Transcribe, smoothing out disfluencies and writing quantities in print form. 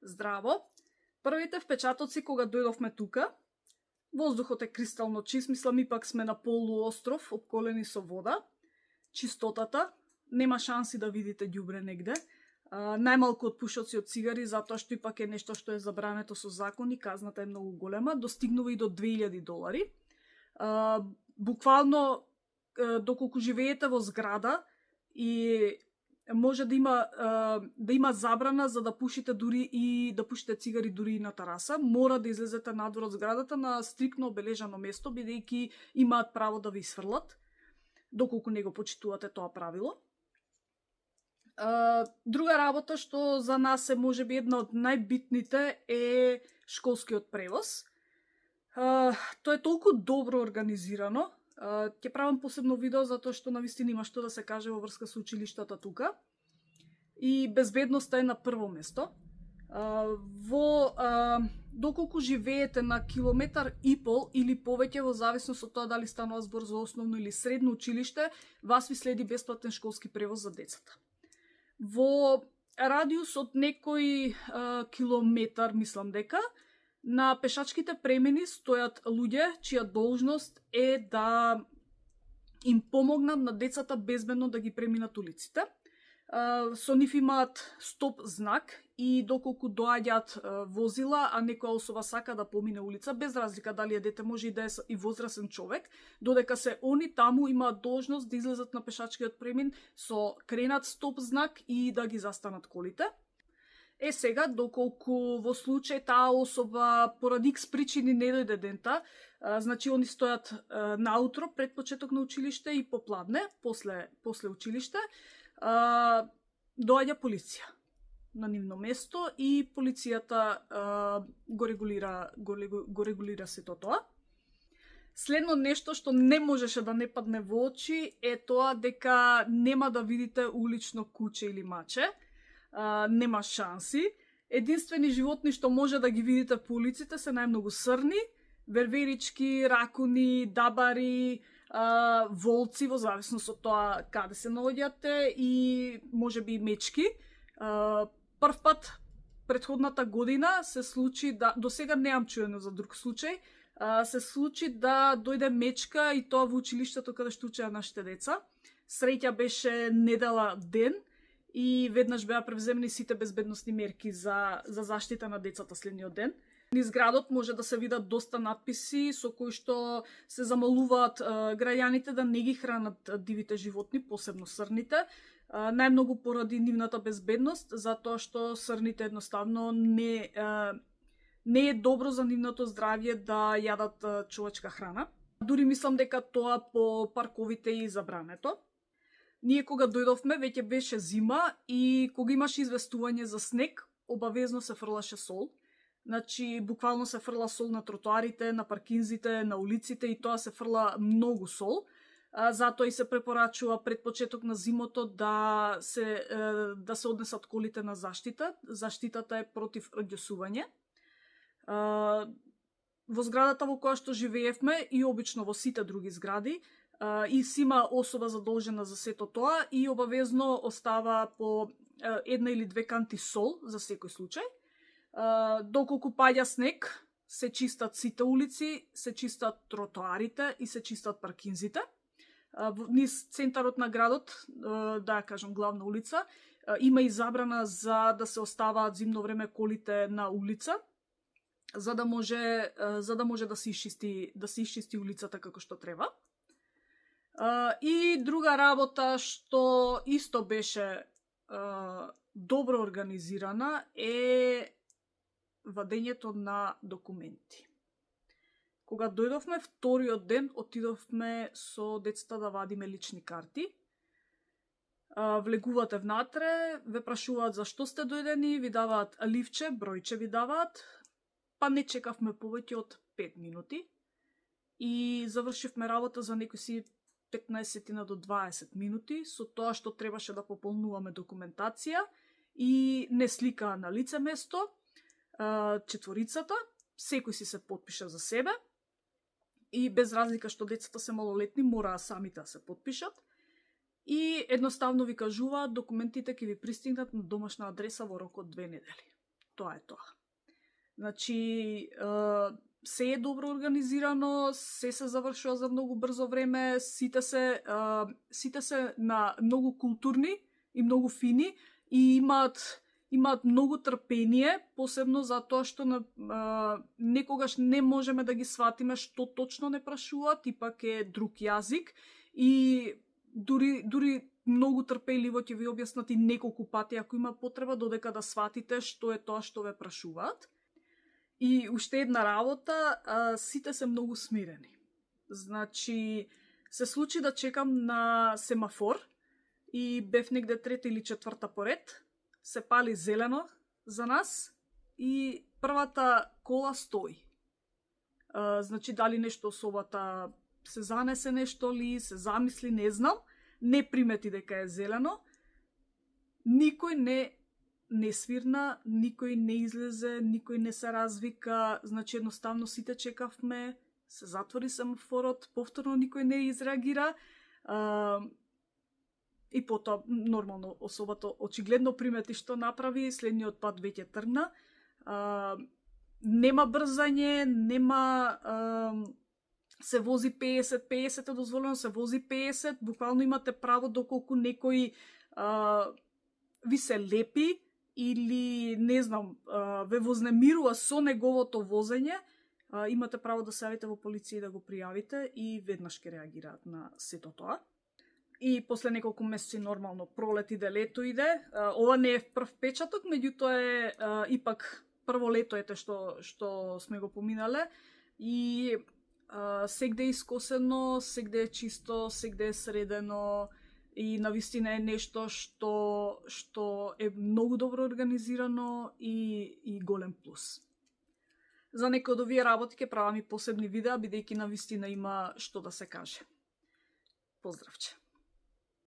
Здраво! Првите впечатоци кога дојдовме тука, воздухот е кристално чист, мислам ипак сме на полуостров, обколени со вода. Чистотата, нема шанси да видите ѓубре негде. Најмалку од пушоци од цигари, затоа што ипак е нешто што е забрането со закон и казната е многу голема, достигнува и до $2000. Буквално, доколку живеете во зграда и може да има забрана за да пушите дури и да пушите цигари дури и на тераса, мора да излезете надвор од зградата на стрикно обележано место, бидејќи имаат право да ви сврлат, доколку не го почитувате тоа правило. Друга работа што за нас е можеби една од најбитните е школскиот превоз. Тоа е толку добро организирано. Ќе правам посебно видео затоа што навистина има што да се каже во врска со училиштата тука. И безбедноста е на прво место. Доколку живеете на 1,5 километар или повеќе, во зависност од тоа дали станува збор за основно или средно училиште, вас ви следи бесплатен школски превоз за децата. Во радиус од некој километар, мислам дека, на пешачките премини стојат луѓе чија должност е да им помогнат на децата безбедно да ги преминат улиците. Со нив имаат стоп знак и доколку доаѓаат возила, а некоја особа сака да помине улица, без разлика дали е дете, може и да е и возрасен човек, додека се они таму имаат должност да излезат на пешачкиот премин со кренат стоп знак и да ги застанат колите. Сега, доколку во случај таа особа поради X причини не дојде дента, значи они стојат наутро пред почеток на училиште и попладне, после училиште, доаѓа полиција на нивно место и полицијата го регулира сето тоа. Следно нешто што не можеше да не падне во очи е тоа дека нема да видите улично куче или маче. Нема шанси. Единствени животни што може да ги видите по улиците се најмногу срни, верверички, ракуни, дабари, волци, во зависност од тоа каде се наоѓате, и можеби и мечки. Прв пат претходната година се случи да, до сега неам чуено за друг случај, се случи да дојде мечка и тоа во училиштето каде што учеа нашите деца. Среќа беше недела ден и веднаш беа превземени сите безбедносни мерки за заштита на децата следниот ден. Низ градот може да се видат доста надписи со кои што се замалуваат граѓаните да не ги хранат дивите животни, посебно срните, најмногу поради нивната безбедност, затоа што срните едноставно не е добро за нивното здравје да јадат човечка храна. Дури мислам дека тоа по парковите е забрането. Ние кога дојдовме веќе беше зима и кога имаше известување за снег, обавезно се фрлаше сол. Значи, буквално се фрла сол на тротоарите, на паркинзите, на улиците и тоа се фрла многу сол. Затоа и се препорачува пред почеток на зимото да се однесат колите на заштита. Заштитата е против рѓосување. Во зградата во која што живеевме и обично во сите други згради, и си има особа задолжена за сето тоа и обавезно остава по една или две канти сол за секој случај. Доколку паѓа снег, се чистат сите улици, се чистат тротоарите и се чистат паркинзите. Низ центарот на градот, да кажам главна улица, има и забрана за да се оставаат зимно време колите на улица, за да може да се исчисти улицата како што треба. И друга работа што исто беше добро организирана е вадењето на документи. Кога дојдовме вториот ден, отидовме со децата да вадиме лични карти. Влегувате внатре, ве прашуваат за што сте дојдени, ви даваат ливче, бројче ви даваат, па не чекавме повеќе од 5 минути и завршивме работа за некои си 15 до 20 минути со тоа што требаше да пополнуваме документација и не сликаа на лице место четворицата, секој си се потпиша за себе и без разлика што децата се малолетни мораа самите да се потпишат и едноставно ви кажуваат документите ќе ви пристигнат на домашна адреса во рок од 2 недели. тоа е тоа. Значи, се е добро организирано, се завршува за многу брзо време, сите се на многу културни и многу фини и имаат многу трпение, посебно затоа што некогаш не можеме да ги сватиме што точно не прашуваат, ипак е друг јазик и дури многу трпеливо ќе ви објаснат и неколку пати ако има потреба додека да сватите што е тоа што ве прашуваат. И уште една работа, сите се многу смирени. Значи, се случи да чекам на семафор и бев негде трета или четврта поред, се пали зелено за нас и првата кола стои. Значи, дали нешто особата се занесе нешто ли, се замисли, не знам, не примети дека е зелено, никој не свирна, никој не излезе, никој не се развика, значи едноставно сите чекавме, се затвори семафорот, повторно никој не изреагира и потоа нормално особата очигледно примети што направи, следниот пат веќе тргна. Нема брзање, нема се вози 50 е дозволено, се вози 50, буквално имате право доколку некој ви се лепи или, не знам, ве вознемирува со неговото возење, имате право да се јавите во полиција и да го пријавите и веднаш ќе реагираат на сето тоа. И после неколку месеци нормално пролет иде, лето иде. Ова не е прв печаток, меѓутоа е ипак прво лето ете што сме го поминале и сегде е искосено, сегде е чисто, сегде е средено и навистина е нешто што е многу добро организирано и голем плюс. За некои од овие работи ќе правам и посебни видеа, бидејќи навистина има што да се каже. Поздравче!